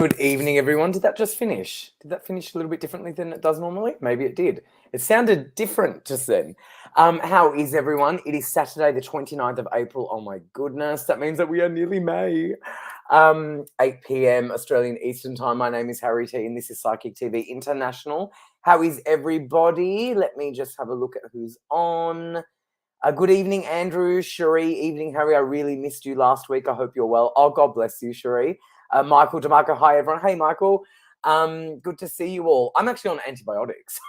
Good evening, everyone. Did that just finish? Did that finish a little bit differently than it does normally? Maybe it did. It sounded different just then. How is everyone? It is Saturday, the 29th of April. Oh my goodness, that means that we are nearly May. 8 p.m. Australian Eastern Time. My name is Harry T, and this is Psychic TV International. How is everybody? Let me just have a look at who's on. Good evening, Andrew, Cherie. Evening, Harry. I really missed you last week. I hope you're well. Oh, God bless you, Cherie. Michael DeMarco, hi, everyone. Hey, Michael. Good to see you all. I'm actually on antibiotics.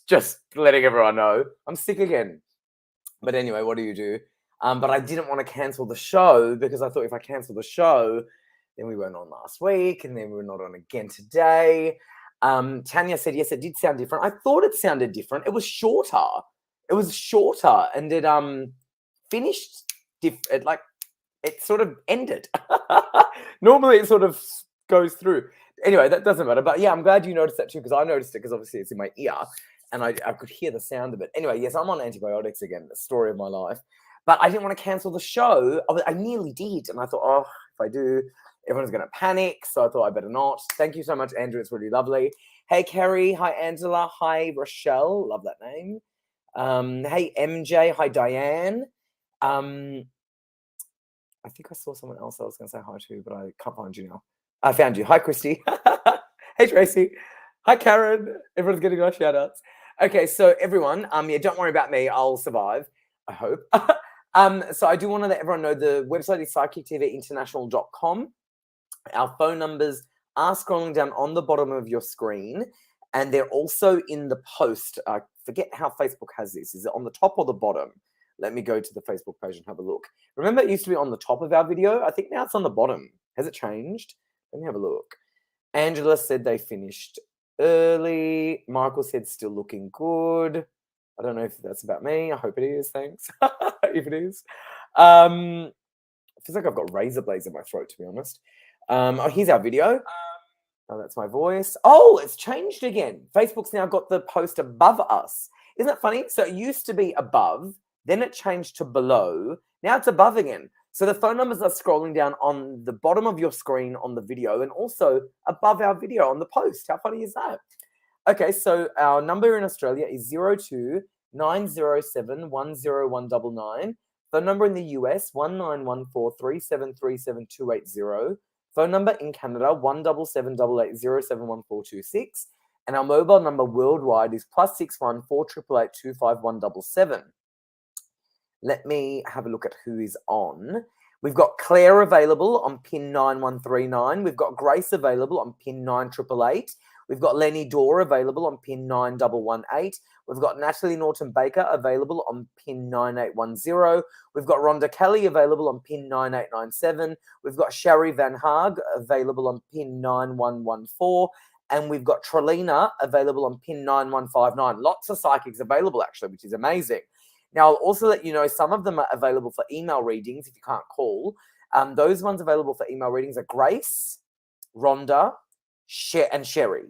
Just letting everyone know. I'm sick again. But anyway, what do you do? But I didn't want to cancel the show because I thought if I cancel the show, then we weren't on last week and then we were not on again today. Tanya said, yes, it did sound different. I thought it sounded different. It was shorter. It was shorter and it finished like it sort of ended. Normally it sort of goes through. Anyway, that doesn't matter. But yeah, I'm glad you noticed that too, because I noticed it because obviously it's in my ear and I could hear the sound of it. Anyway, yes, I'm on antibiotics again, the story of my life. But I didn't want to cancel the show. I nearly did. And I thought, oh, if I do, everyone's going to panic. So I thought I better not. Thank you so much, Andrew. It's really lovely. Hey, Carrie. Hi, Angela. Hi, Rochelle. Love that name. Hey, MJ. Hi, Diane. I think I saw someone else I was going to say hi to, but I can't find you now. I found you. Hi, Christy. Hey, Tracy. Hi, Karen. Everyone's getting our shout outs. Okay, so everyone, yeah, don't worry about me. I'll survive, I hope. So I do want to let everyone know the website is psychictvinternational.com. Our phone numbers are scrolling down on the bottom of your screen, and they're also in the post. I forget how Facebook has this. Is it on the top or the bottom? Let me go to the Facebook page and have a look. Remember, it used to be on the top of our video. I think now it's on the bottom. Has it changed? Let me have a look. Angela said they finished early. Michael said still looking good. I don't know if that's about me. I hope it is. Thanks. If it is. It feels like I've got razor blades in my throat, to be honest. Oh, here's our video. Oh, that's my voice. Oh, it's changed again. Facebook's now got the post above us. Isn't that funny? So it used to be above. Then it changed to below. Now it's above again. So the phone numbers are scrolling down on the bottom of your screen on the video and also above our video on the post. How funny is that? Okay, so our number in Australia is 02 907 10199. Phone number in the US, 19143737 Phone number in Canada, 17788071426. And our mobile number worldwide is +61 4888 25177. Let me have a look at who is on. We've got Claire available on pin 9139. We've got Grace available on pin 9888. We've got Lenny Dorr available on pin 9118. We've got Natalie Norton-Baker available on pin 9810. We've got Rhonda Kelly available on pin 9897. We've got Sherry Van Haag available on pin 9114. And we've got Trelina available on pin 9159. Lots of psychics available, actually, which is amazing. Now, I'll also let you know some of them are available for email readings if you can't call. Those ones available for email readings are Grace, Rhonda, and Sherry.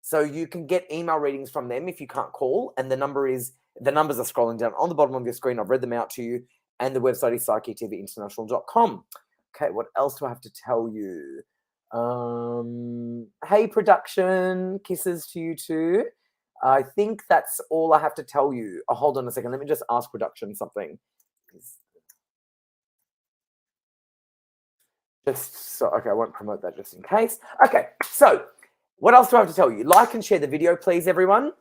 So you can get email readings from them if you can't call. And the numbers are scrolling down on the bottom of your screen. I've read them out to you. And the website is psychictvinternational.com. Okay, what else do I have to tell you? Hey, production. Kisses to you too. I think that's all I have to tell you. Oh, hold on a second. Let me just ask production something. Okay, I won't promote that just in case. Okay, so what else do I have to tell you? Like and share the video, please, everyone.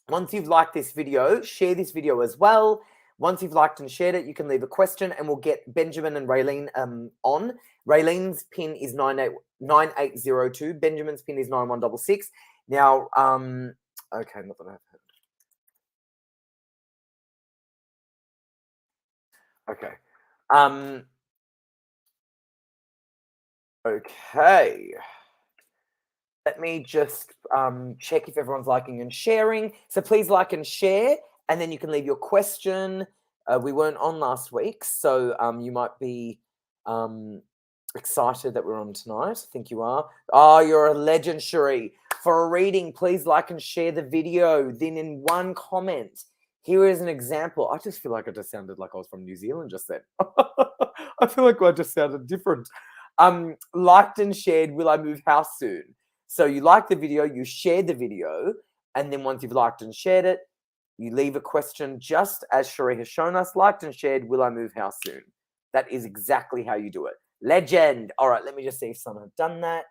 Once you've liked this video, share this video as well. Once you've liked and shared it, you can leave a question and we'll get Benjamin and Rayleen on. Rayleen's pin is 9802. Benjamin's pin is 9166. Now, okay, not that I've heard. Okay. Okay. Let me just check if everyone's liking and sharing. So please like and share, and then you can leave your question. We weren't on last week, so you might be excited that we're on tonight. I think you are. Oh, you're a legend, Cherie. For a reading, please like and share the video. Then in one comment, here is an example. I just feel like I just sounded like I was from New Zealand just then. I feel like I just sounded different. Liked and shared, will I move house soon? So you like the video, you share the video, and then once you've liked and shared it, you leave a question just as Sheree has shown us. Liked and shared, will I move house soon? That is exactly how you do it. Legend. All right, let me just see if someone have done that.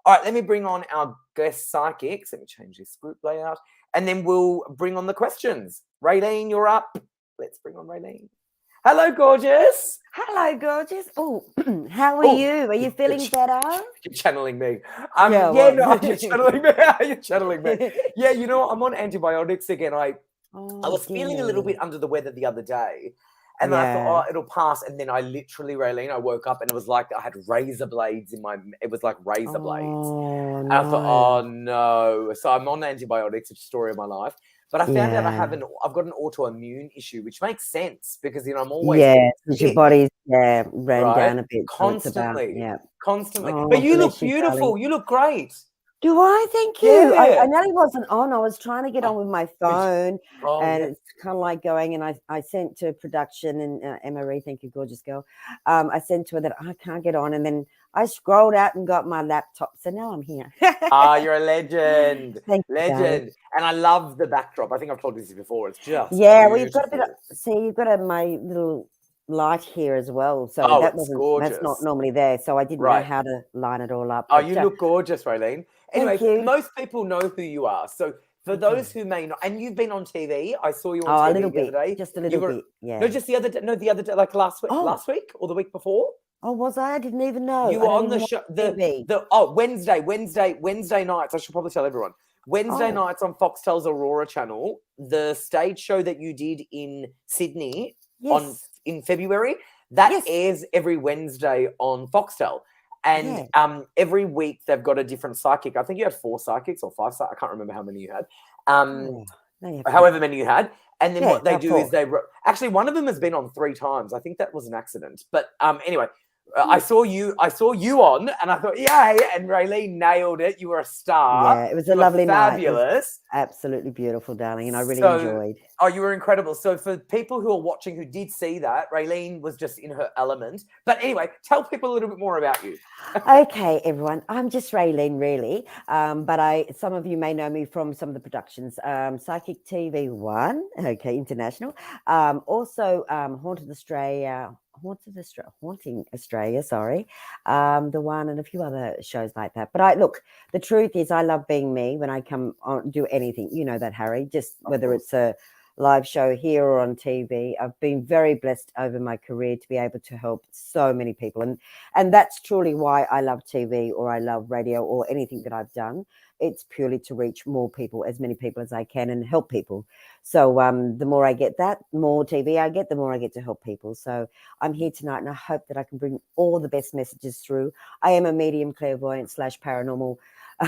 All right, let me bring on our guest psychics. Let me change this group layout. And then we'll bring on the questions. Rayleen, you're up. Let's bring on Rayleen. Hello, gorgeous. Hello, gorgeous. Oh, how are you? Are you feeling better? You're channeling me. Yeah, you're channeling me. You're channeling me. Yeah, you know, I'm on antibiotics again. I was feeling a little bit under the weather the other day. And I thought, oh, it'll pass. And then I literally, Rayleen, I woke up and it was like I had razor blades in my, it was like razor blades. Oh, And I thought, oh no. So I'm on antibiotics, it's a story of my life. But I found out I've got an autoimmune issue, which makes sense because, you know, I'm always your body's ran down a bit. Constantly. So constantly. Oh, but you look beautiful. darling. You look great. Do I? Thank you. Yeah. I nearly wasn't on. I was trying to get on with my phone, and it's kind of like going. And I sent to production and Emma-Marie, thank you, gorgeous girl. I sent to her that I can't get on, and then I scrolled out and got my laptop. So now I'm here. You're a legend. Legend. And I love the backdrop. I think I've told you this before. It's just well, you've got a bit of, you've got my little light here as well. So that's not normally there. So I didn't know how to line it all up. Oh, you look gorgeous, Rayleen. Anyway, most people know who you are. So for those who may not, and you've been on TV, I saw you on TV a little the other day. Just a little bit. Yeah. No, just the other day. No, the other day, like last week or the week before. Oh, was I? I didn't even know. You were on the show. Wednesday nights. I should probably tell everyone. Wednesday nights on Foxtel's Aurora channel, the stage show that you did in Sydney in February, that airs every Wednesday on Foxtel. And every week they've got a different psychic. I think you had 4 psychics or 5 psychics. I can't remember how many you had. However many you had. And then what they do is actually one of them has been on 3 times. I think that was an accident. But anyway, I saw you on and I thought, yay. And Rayleen nailed it. You were a star. Yeah, it was a lovely night. Fabulous. Absolutely beautiful, darling. And I really enjoyed. Oh, you were incredible. So for people who are watching who did see that, Rayleen was just in her element. But anyway, tell people a little bit more about you. Okay, everyone. I'm just Rayleen, really. But some of you may know me from some of the productions. Psychic TV 1, international. Also Haunting Australia, sorry. The One and a few other shows like that. But the truth is I love being me when I come on, do anything. You know that, Harry, just whether it's a live show here or on TV. I've been very blessed over my career to be able to help so many people. And that's truly why I love TV or I love radio or anything that I've done. It's purely to reach more people, as many people as I can, and help people. So the more I get that, more TV I get, the more I get to help people. So I'm here tonight and I hope that I can bring all the best messages through. I am a medium, clairvoyant / paranormal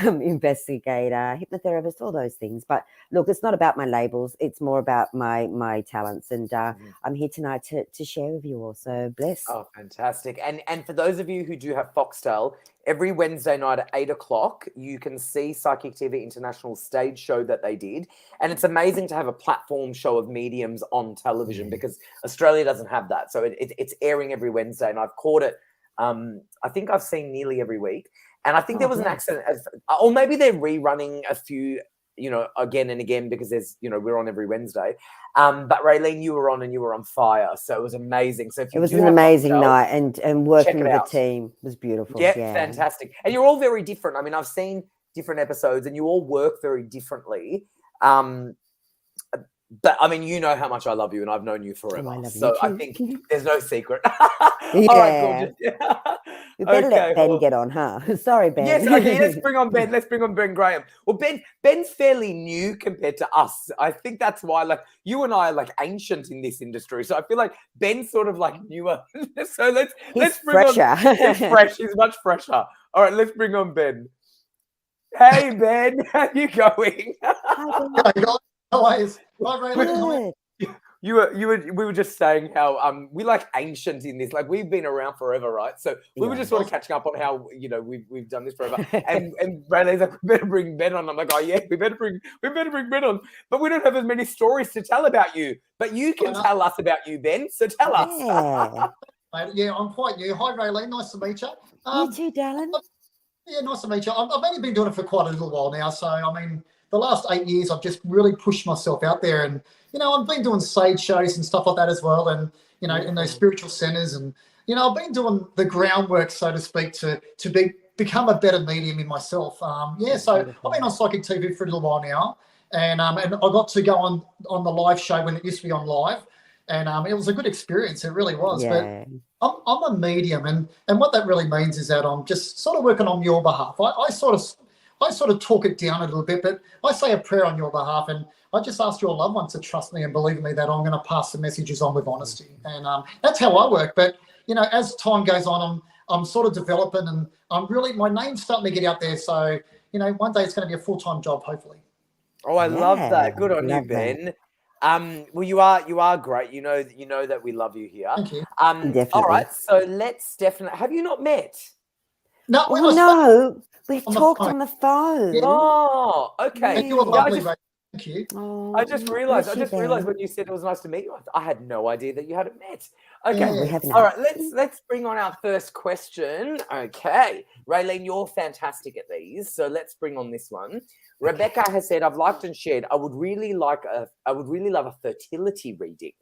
investigator, hypnotherapist, all those things. But look, it's not about my labels. It's more about my talents. And I'm here tonight to share with you all. So bless. Oh, fantastic. And for those of you who do have Foxtel, every Wednesday night at 8 o'clock, you can see Psychic TV International stage show that they did. And it's amazing to have a platform show of mediums on television because Australia doesn't have that. So it's airing every Wednesday and I've caught it. I think I've seen nearly every week. And I think there was an accident, or maybe they're rerunning a few, again and again because there's, we're on every Wednesday. But Rayleen, you were on and you were on fire. So it was amazing. So it was an amazing night and working with the team was beautiful. Yeah, fantastic. And you're all very different. I mean, I've seen different episodes and you all work very differently. But I mean, you know how much I love you and I've known you forever. I think there's no secret. All right, gorgeous. We better let Ben get on, huh? Sorry, Ben. Yes, okay, let's bring on Ben. Let's bring on Ben Graham. Well, Ben's fairly new compared to us. I think that's why, you and I are ancient in this industry. So I feel like Ben's sort of newer. So let's bring on. He's fresh. He's much fresher. All right, let's bring on Ben. Hey, Ben, how you going? Hi, Ben. Always. We were just saying how we ancient in this, we've been around forever, right? So we were just sort of catching up on how we've done this forever. And Bradley's like, we better bring Ben on. I'm like, oh yeah, we better bring Ben on. But we don't have as many stories to tell about you. But you can tell us about you, Ben. So tell us. Yeah, I'm quite new. Hi, Rayleen. Nice to meet you. You too, darling. Yeah, nice to meet you. I've only been doing it for quite a little while now. So, I mean, the last 8 years, I've just really pushed myself out there. And, I've been doing sage shows and stuff like that as well. And, in those spiritual centers. And, I've been doing the groundwork, so to speak, to become a better medium in myself. So I've been on Psychic TV for a little while now. And I got to go on the live show when it used to be on live. And it was a good experience. It really was. Yeah. But I'm a medium, and what that really means is that I'm just sort of working on your behalf. I sort of talk it down a little bit, but I say a prayer on your behalf, and I just ask your loved ones to trust me and believe in me that I'm going to pass the messages on with honesty, and that's how I work. But as time goes on, I'm sort of developing, and my name's starting to get out there. So one day it's going to be a full-time job, hopefully. Oh, I love that. Good on you, Ben. Well, you are great. You know that we love you here. Thank you. Definitely. All right, so let's definitely. Have you not met? No, we've talked on the phone. Yeah. Oh, okay. You were lovely, Ray. Thank you. Oh, I just realized Ben. when you said it was nice to meet you. I had no idea that you hadn't met. Okay. Yeah. We haven't. All right, let's bring on our first question. Okay. Raylene, you're fantastic at these. So let's bring on this one. Rebecca has said, I've liked and shared. I would really love a fertility reading.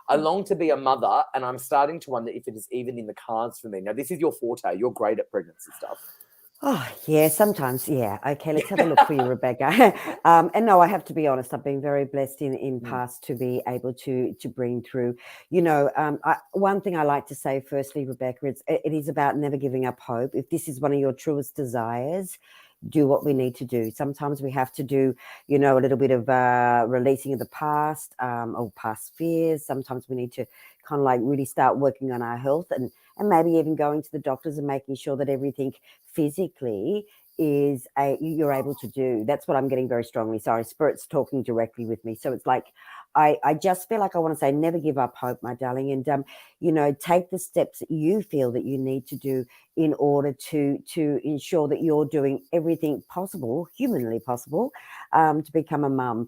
I long to be a mother, and I'm starting to wonder if it is even in the cards for me. Now, this is your forte. You're great at pregnancy stuff. Oh, yeah, sometimes, yeah. Okay, let's have a look for you, Rebecca. And no, I have to be honest, I've been very blessed in past to be able to bring through. One thing I like to say, firstly, Rebecca, it is about never giving up hope. If this is one of your truest desires, do what we need to do. Sometimes we have to do, a little bit of releasing of the past or past fears. Sometimes we need to kind of like really start working on our health and maybe even going to the doctors and making sure that everything physically you're able to do. That's what I'm getting very strongly. Sorry, Spirit's talking directly with me. So it's like, I just feel like I want to say, never give up hope, my darling. And, take the steps that you feel that you need to do in order to ensure that you're doing everything possible, humanly possible, to become a mum.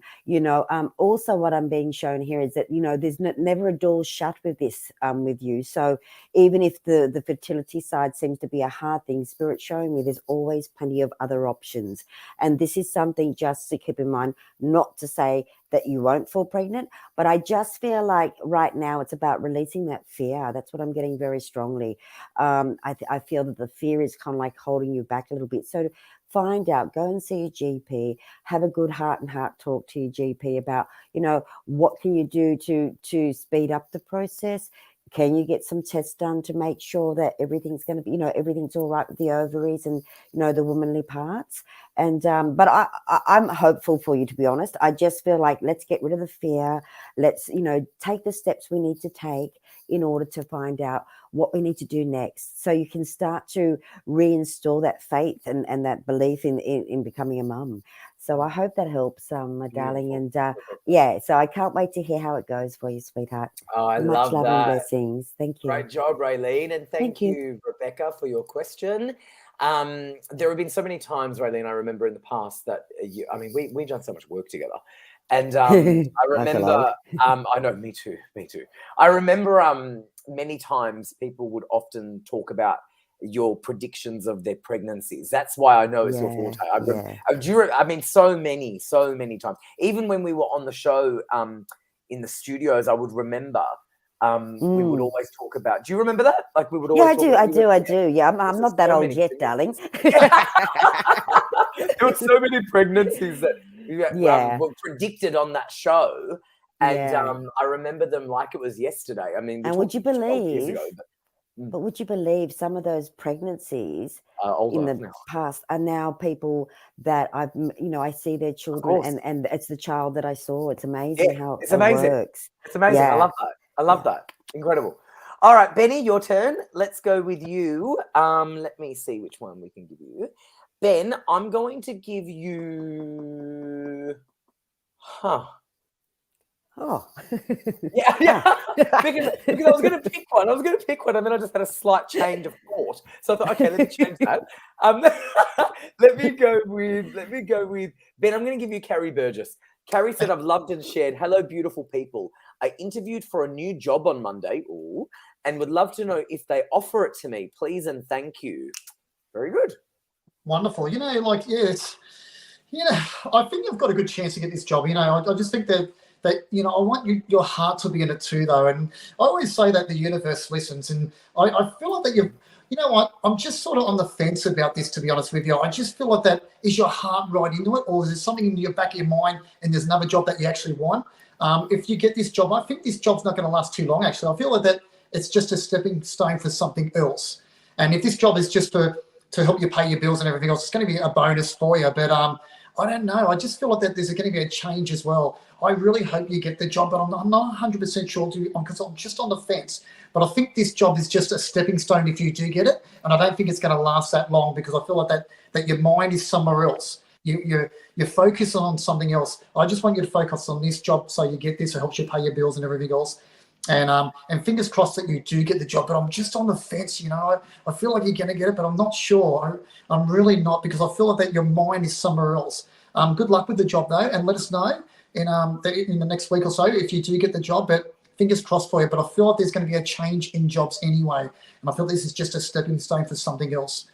Also what I'm being shown here is that, there's never a door shut with this, with you. So even if the fertility side seems to be a hard thing, Spirit's showing me there's always plenty of other options. And this is something just to keep in mind, not to say that you won't fall pregnant, but I just feel like right now it's about releasing that fear. That's what I'm getting very strongly. I feel that the fear is kind of like holding you back a little bit. So find out, go and see your GP, have a good heart talk to your GP about, what can you do to speed up the process? Can you get some tests done to make sure that everything's going to be, everything's all right with the ovaries and, the womanly parts? And, but I'm hopeful for you, to be honest. I just feel like, let's get rid of the fear. Let's, take the steps we need to take in order to find out what we need to do next. So you can start to reinstall that faith and that belief in becoming a mum. So I hope that helps, my darling. And so I can't wait to hear how it goes for you, sweetheart. Oh, I Much love love and that. blessings. Thank you. Great job, Raylene. And thank you, Rebecca, for your question. There have been so many times, Raylene, I remember in the past that, we've done so much work together. And I remember, I know, me too. I remember many times people would often talk about your predictions of their pregnancies. That's why I know it's your forte. So many times. Even when we were on the show in the studios, I would remember we would always talk about. Do you remember that? Like we would always. Yeah, I do. Yeah, I'm not that old yet, darling. There were so many pregnancies that were predicted on that show, and I remember them like it was yesterday. I mean, and would you 12 years believe? ago, But would you believe some of those pregnancies in the past are now people that I see their children and it's the child that I saw. It's amazing how it works. It's amazing. Yeah. I love that. I love that. Incredible. All right, Benny, your turn. Let's go with you. Let me see which one we can give you. Ben, I'm going to give you... Oh. Yeah. because I was going to pick one. And then I just had a slight change of thought. So I thought, okay, let me change that. Let me go with Ben. I'm going to give you Carrie Burgess. Carrie said, I've loved and shared. Hello, beautiful people. I interviewed for a new job on Monday. and would love to know if they offer it to me. Please and thank you. Very good. Wonderful. You know, like, yeah, it's, you know, I think you've got a good chance to get this job. You know, I just think that you know, I want your heart to be in it too, though. And I always say that the universe listens, and I feel like that you know what, I'm just sort of on the fence about this, to be honest with you. I just feel like that, is your heart right into it, or is there something in your back of your mind and there's another job that you actually want? If you get this job, I think this job's not going to last too long, actually. I feel like that it's just a stepping stone for something else. And if this job is just to help you pay your bills and everything else, it's going to be a bonus for you. But I don't know. I just feel like that there's going to be a change as well. I really hope you get the job, but I'm not 100% sure because I'm just on the fence. But I think this job is just a stepping stone if you do get it, and I don't think it's going to last that long, because I feel like that your mind is somewhere else. You're focusing on something else. I just want you to focus on this job so you get this. It helps you pay your bills and everything else. And fingers crossed that you do get the job, but I'm just on the fence, you know. I feel like you're going to get it, but I'm not sure. I'm really not, because I feel like that your mind is somewhere else. Good luck with the job, though, and let us know in the next week or so if you do get the job, but fingers crossed for you. But I feel like there's going to be a change in jobs anyway, and I feel this is just a stepping stone for something else,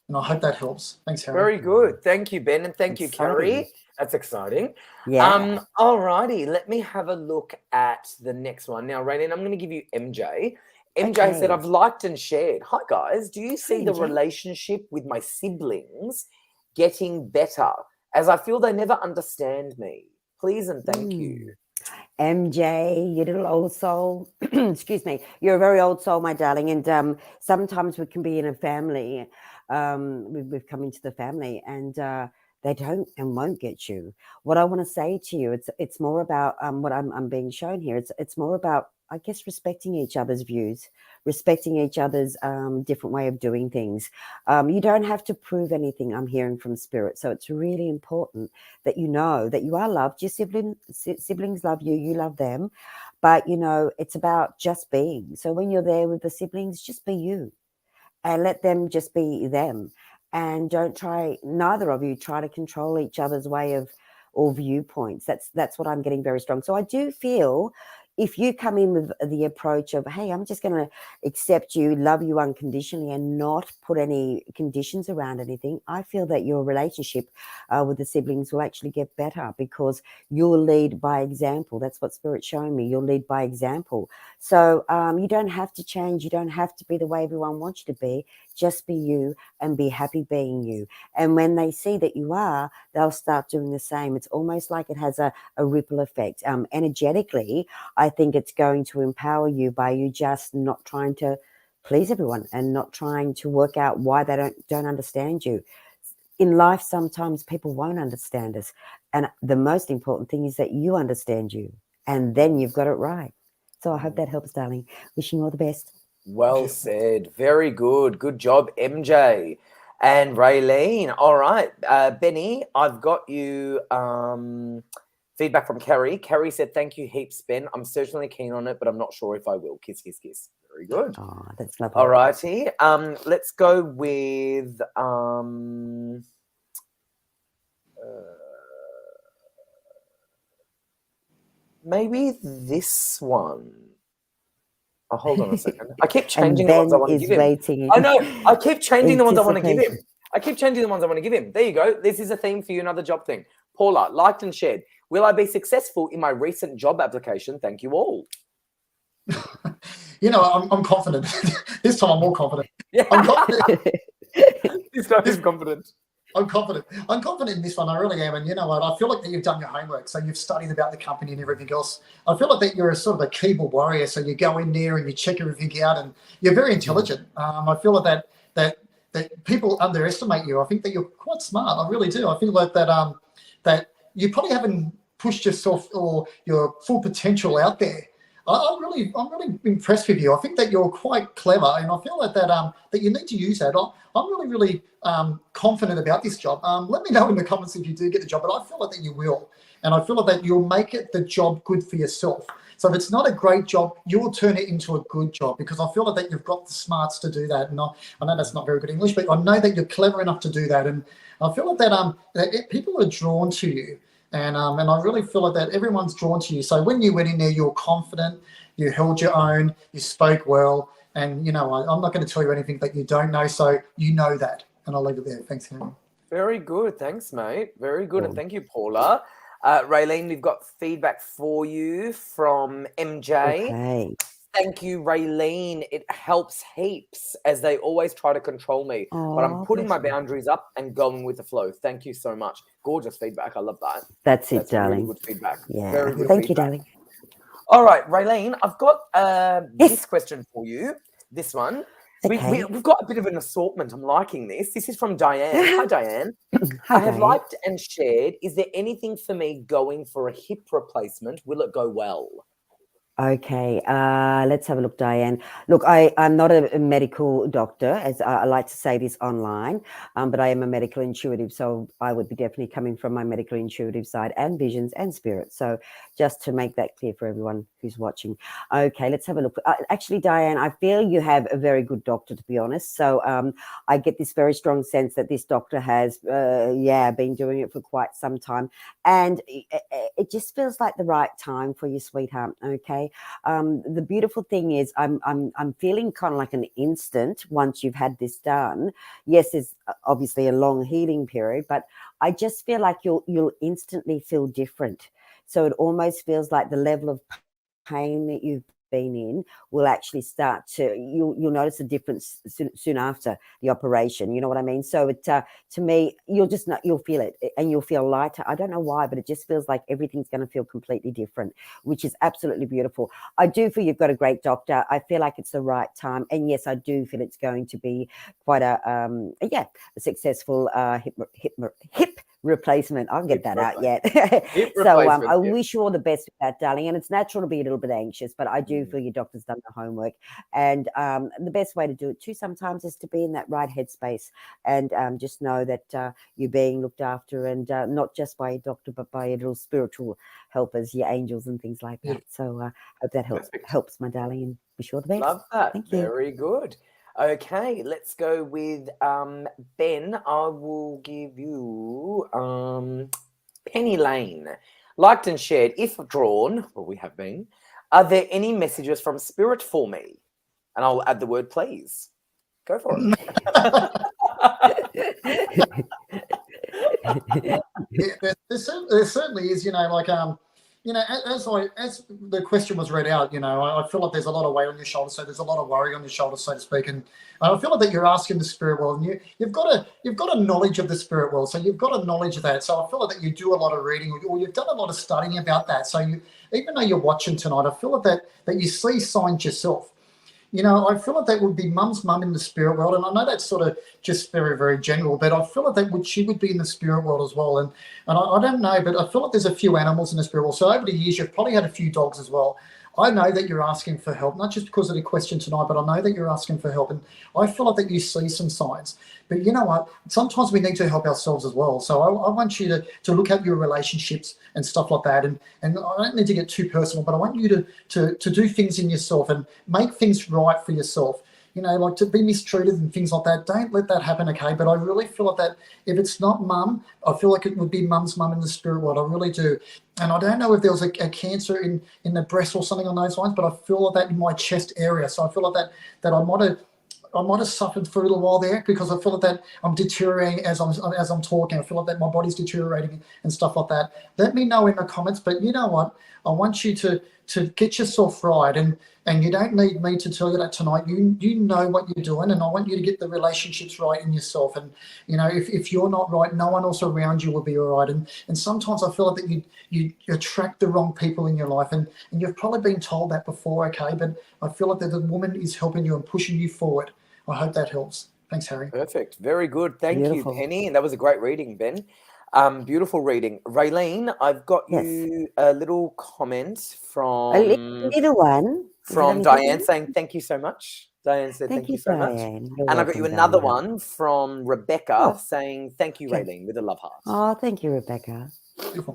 and I hope that helps. Thanks, Harry. Very good. Thank you, Ben, and thank you, Carrie. That's exciting. Yeah. All righty. Let me have a look at the next one. Now, Rayleen, I'm going to give you MJ. MJ said, I've liked and shared. Hi, guys. Do you see the relationship with my siblings getting better, as I feel they never understand me? Please and thank you. MJ, you little old soul. Excuse me. You're a very old soul, my darling. And sometimes we can be in a family. We've come into the family, and they don't and won't get you. What I want to say to you, it's more about what I'm being shown here. It's more about, I guess, respecting each other's views, respecting each other's different way of doing things. You don't have to prove anything, I'm hearing from Spirit. So it's really important that you know that you are loved. Your siblings love you, you love them. But, you know, it's about just being. So when you're there with the siblings, just be you and let them just be them. And don't neither of you try to control each other's way of or viewpoints. That's what I'm getting very strong. So I do feel if you come in with the approach of, hey, I'm just going to accept you, love you unconditionally, and not put any conditions around anything, I feel that your relationship with the siblings will actually get better, because you'll lead by example. That's what Spirit's showing me. You'll lead by example. So you don't have to change. You don't have to be the way everyone wants you to be. Just be you and be happy being you. And when they see that you are, they'll start doing the same. It's almost like it has a ripple effect. Energetically, I think it's going to empower you by you just not trying to please everyone and not trying to work out why they don't understand you. In life, sometimes people won't understand us. And the most important thing is that you understand you, and then you've got it right. So I hope that helps, darling. Wishing you all the best. Well said. Very good. Good job, MJ. And Rayleen. All right. Benny, I've got you feedback from Carrie. Carrie said, thank you heaps, Ben. I'm certainly keen on it, but I'm not sure if I will. Kiss, kiss, kiss. Very good. Oh, that's lovely. All righty. Let's go with maybe this one. Oh, hold on a second. I keep changing the ones I want to give him. I know. I keep changing the ones I want to give him. There you go. This is a theme for you, another job thing. Paula, liked and shared. Will I be successful in my recent job application? Thank you all. You know, I'm confident. This time I'm more confident. Yeah. I'm confident. This time he's confident. I'm confident. I'm confident in this one. I really am. And you know what? I feel like that you've done your homework. So you've studied about the company and everything else. I feel like that you're a sort of a keyboard warrior. So you go in there and you check everything out, and you're very intelligent. I feel like that people underestimate you. I think that you're quite smart. I really do. I feel like that you probably haven't pushed yourself or your full potential out there. I'm really impressed with you. I think that you're quite clever, and I feel like that you need to use that. I'm really confident about this job. Let me know in the comments if you do get the job, but I feel like that you will, and I feel like that you'll make it the job good for yourself. So if it's not a great job, you will turn it into a good job, because I feel like that you've got the smarts to do that. And I know that's not very good English, but I know that you're clever enough to do that, and I feel like that people are drawn to you. And I really feel like that everyone's drawn to you. So when you went in there, you were confident, you held your own, you spoke well, And I'm not going to tell you anything that you don't know, so you know that. And I'll leave it there. Thanks, Henry. Very good. Thanks, mate. Very good. And thank you, Paula. Raylene, we've got feedback for you from MJ. Okay. Thank you, Raylene. It helps heaps as they always try to control me. But I'm putting my boundaries up and going with the flow. Thank you so much. Gorgeous feedback. I love that. That's it, darling. Really good feedback. Yeah. Very good Thank you, feedback. darling. All right, Raylene, I've got this question for you. This one. Okay. We've got a bit of an assortment. I'm liking this. This is from Diane. Hi, Diane. Hi, I have Diane. liked and shared. Is there anything for me going for a hip replacement? Will it go well? Okay, let's have a look, Diane. Look, I'm not a medical doctor, as I like to say this online, but I am a medical intuitive, so I would be definitely coming from my medical intuitive side and visions and spirits. So just to make that clear for everyone who's watching. Okay, let's have a look. Actually, Diane, I feel you have a very good doctor, to be honest. So I get this very strong sense that this doctor has, been doing it for quite some time. And it just feels like the right time for you, sweetheart, okay? The beautiful thing is I'm feeling kind of like an instant once you've had this done. Yes, there's obviously a long healing period, but I just feel like you'll instantly feel different. So it almost feels like the level of pain that you've been in will actually start to, you'll notice a difference soon after the operation. You know what I mean? So it to me, you'll feel it, and you'll feel lighter. I don't know why, but it just feels like everything's going to feel completely different, which is absolutely beautiful. I do feel you've got a great doctor. I feel like it's the right time, and yes, I do feel it's going to be quite a successful hip replacement. I'll get that out yet. So I wish you all the best with that, darling. And it's natural to be a little bit anxious, but I do feel your doctor's done the homework. And the best way to do it too sometimes is to be in that right headspace and just know that you're being looked after, and not just by your doctor, but by your little spiritual helpers, your angels and things like that. So hope that helps, my darling, and wish you all the best. Love that. Thank you. Very good. Okay, let's go with Ben. I will give you Penny Lane. Liked and shared, if drawn, well, we have been, are there any messages from Spirit for me? And I'll add the word please. Go for it. There certainly is, as the question was read out, I feel like there's a lot of weight on your shoulders, so there's a lot of worry on your shoulders, so to speak, and I feel like that you're asking the spirit world, and you've got a knowledge of the spirit world, so you've got a knowledge of that. So I feel like that you do a lot of reading, or you've done a lot of studying about that. So even though you're watching tonight, I feel like that you see signs yourself. I feel like that would be mum's mum in the spirit world. And I know that's sort of just very, very general, but I feel like she would be in the spirit world as well. And I don't know, but I feel like there's a few animals in the spirit world. So over the years, you've probably had a few dogs as well. I know that you're asking for help, not just because of the question tonight, but I know that you're asking for help. And I feel like that you see some signs. But you know what? Sometimes we need to help ourselves as well. So I want you to look at your relationships and stuff like that. And I don't need to get too personal, but I want you to do things in yourself and make things right for yourself. Like to be mistreated and things like that. Don't let that happen, okay? But I really feel like that if it's not mum, I feel like it would be mum's mum in the spirit world. I really do. And I don't know if there was a cancer in the breast or something on those lines, but I feel like that in my chest area. So I feel like that I might have suffered for a little while there, because I feel like that I'm deteriorating as I'm talking. I feel like that my body's deteriorating and stuff like that. Let me know in the comments. But you know what? I want you to get yourself right, and you don't need me to tell you that tonight. You know what you're doing, and I want you to get the relationships right in yourself. And if you're not right, no one else around you will be all right. And sometimes I feel like that you attract the wrong people in your life, and you've probably been told that before, okay? But I feel like that the woman is helping you and pushing you forward. I hope that helps. Thanks, Harry. Perfect. Very good. Thank you, Penny. And that was a great reading, Ben. Beautiful reading. Raylene, I've got you a little comment from Diane saying thank you so much. Diane said thank you so much. And I've got you another one from Rebecca saying thank you, Raylene, with a love heart. Oh, thank you, Rebecca.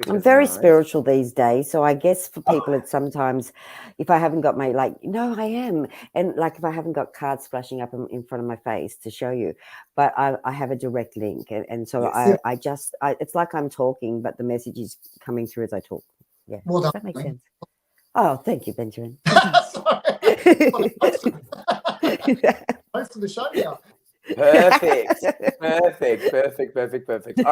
I'm very spiritual these days, so I guess for people it's sometimes, if I haven't got my I am, and if I haven't got cards flashing up in front of my face to show you, but I have a direct link, and so I it's like I'm talking, but the message is coming through as I talk. Yeah, well done, does that make sense? Oh, thank you, Benjamin. Most of the show now. Perfect. All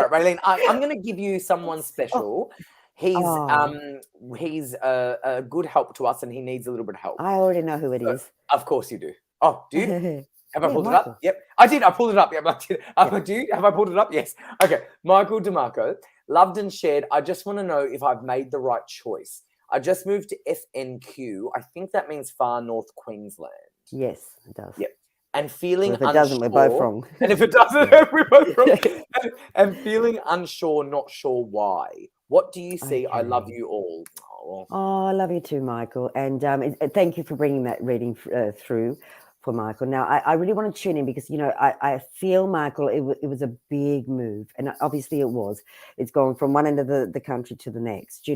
right, Raylene, I'm going to give you someone special. He's a good help to us, and he needs a little bit of help. I already know who it is. Of course you do. Oh, do you? Have I pulled Michael. it up? Yep, I did. I pulled it up. Yep, I did. Do you? Have I pulled it up? Yes. Okay. Michael DeMarco, loved and shared. I just want to know if I've made the right choice. I just moved to FNQ. I think that means Far North Queensland. Yes, it does. Yep. And feeling well, if it doesn't, we're both wrong. And if it doesn't, we're both wrong. And feeling unsure, not sure why. What do you see? Okay. I love you all. Oh, I love you too, Michael. And thank you for bringing that reading through for Michael. Now, I really want to tune in because, I feel, Michael, it was a big move. And obviously it was. It's going from one end of the country to the next,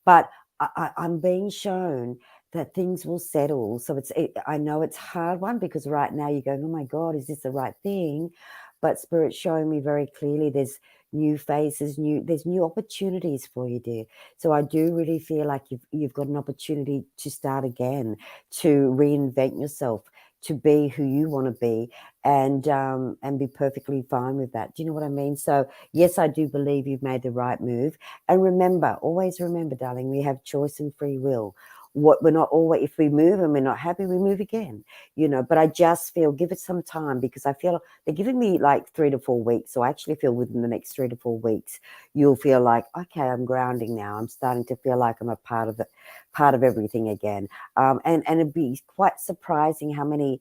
But I'm being shown that things will settle. So I know it's a hard one because right now you're going, oh my God, is this the right thing? But Spirit's showing me very clearly there's new faces, there's new opportunities for you, dear. So I do really feel like you've got an opportunity to start again, to reinvent yourself, to be who you want to be, and be perfectly fine with that. Do you know what I mean? So yes, I do believe you've made the right move. And remember, always remember, darling, we have choice and free will. What we're not always, if we move and we're not happy, we move again, but I just feel give it some time because I feel they're giving me like 3 to 4 weeks. So I actually feel within the next 3 to 4 weeks, you'll feel like, okay, I'm grounding now. I'm starting to feel like I'm a part of everything again. And it'd be quite surprising how many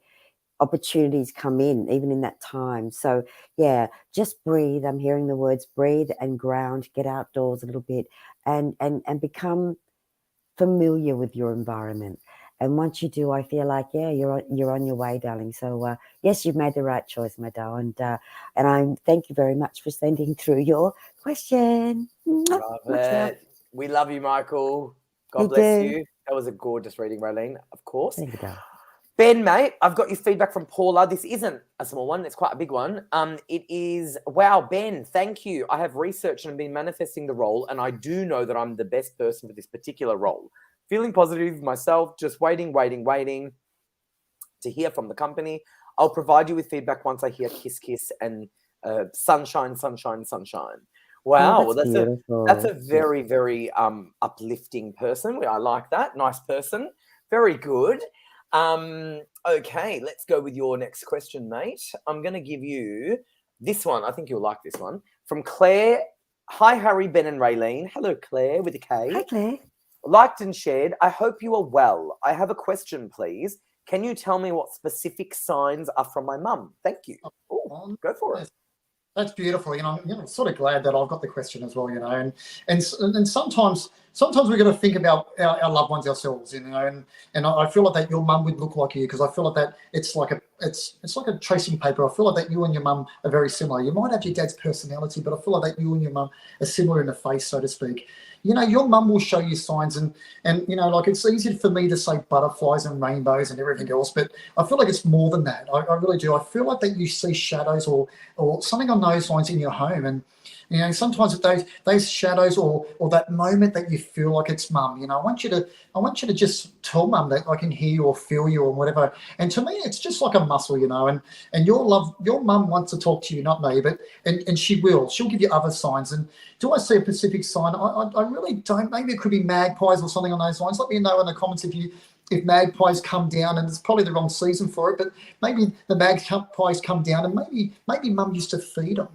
opportunities come in even in that time. So yeah, just breathe. I'm hearing the words breathe and ground, get outdoors a little bit and become familiar with your environment. And once you do, I feel like, yeah, you're on your way, darling. So yes, you've made the right choice, my darling. And I thank you very much for sending through your question. Love it. We love you, Michael. God bless you. That was a gorgeous reading, Raylene, of course. Thank you, darling. Ben, mate, I've got your feedback from Paula. This isn't a small one. It's quite a big one. It is, wow, Ben, thank you. I have researched and been manifesting the role, and I do know that I'm the best person for this particular role. Feeling positive myself, just waiting to hear from the company. I'll provide you with feedback once I hear kiss, kiss, and sunshine. Wow, well, that's a very, very uplifting person. I like that. Nice person. Very good. Okay, let's go with your next question, mate. I'm going to give you this one. I think you'll like this one. From Claire. Hi, Harry, Ben, and Raylene. Hello, Claire, with a K. Hi, Claire. Liked and shared. I hope you are well. I have a question, please. Can you tell me what specific signs are from my mum? Thank you. Oh, go for it. That's beautiful. I'm sort of glad that I've got the question as well, and sometimes we've got to think about our loved ones ourselves, and I feel like that your mum would look like you because I feel like that it's like a tracing paper. I feel like that you and your mum are very similar. You might have your dad's personality, but I feel like that you and your mum are similar in the face, so to speak. Your mum will show you signs and like it's easy for me to say butterflies and rainbows and everything else, but I feel like it's more than that. I really do. I feel like that you see shadows or something on those lines in your home. And, sometimes those shadows or that moment that you feel like it's mum, I want you to just tell mum that I can hear you or feel you or whatever. And to me, it's just like a muscle, and your mum wants to talk to you, not me, but, and she'll give you other signs. And do I see a specific sign? I really don't. Maybe it could be magpies or something on those lines. Let me know in the comments if magpies come down, and it's probably the wrong season for it, but maybe the magpies come down and maybe mum used to feed them.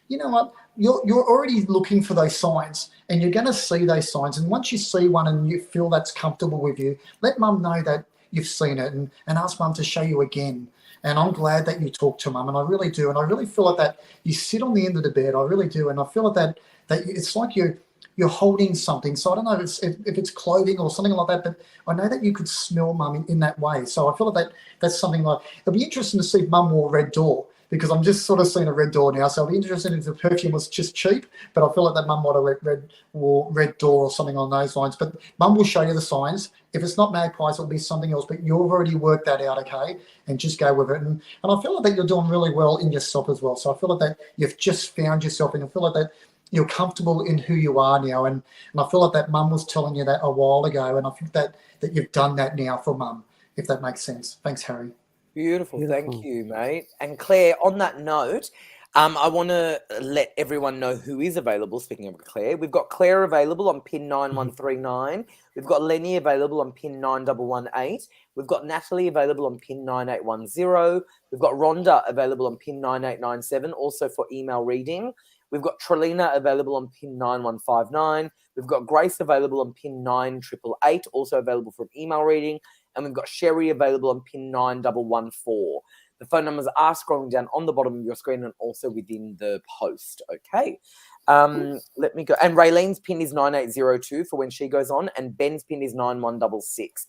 You know what? You're already looking for those signs, and you're going to see those signs. And once you see one and you feel that's comfortable with you, let mum know that you've seen it and ask mum to show you again. And I'm glad that you talk to mum, and I really do. And I really feel like that you sit on the end of the bed. I really do. And I feel like that it's like you're holding something. So I don't know if it's clothing or something like that, but I know that you could smell mum in that way. So I feel like that's something like, it'll be interesting to see if mum wore a red door, because I'm just sort of seeing a red door now. So I'll be interested if the perfume was just cheap, but I feel like that mum might have wore red door or something on those lines. But mum will show you the signs. If it's not magpies, it'll be something else, but you've already worked that out, okay? And just go with it. And I feel like that you're doing really well in yourself as well. So I feel like that you've just found yourself, and I feel like that you're comfortable in who you are now. And I feel like that mum was telling you that a while ago, and I think that you've done that now for mum, if that makes sense. Thanks, Harry. Beautiful. Thank Beautiful. you, mate. And Claire, on that note, I want to let everyone know who is available. Speaking of Claire, we've got Claire available on pin 9139. We've got Lenny available on pin 9118. We've got Natalie available on pin 9810. We've got Rhonda available on pin 9897, also for email reading. We've got Trelina available on pin 9159. We've got Grace available on pin 9888, also available for an email reading. And we've got Sherry available on pin 9114. The phone numbers are scrolling down on the bottom of your screen and also within the post. Okay. Let me go. And Rayleen's pin is 9802 for when she goes on, and Ben's pin is 9166.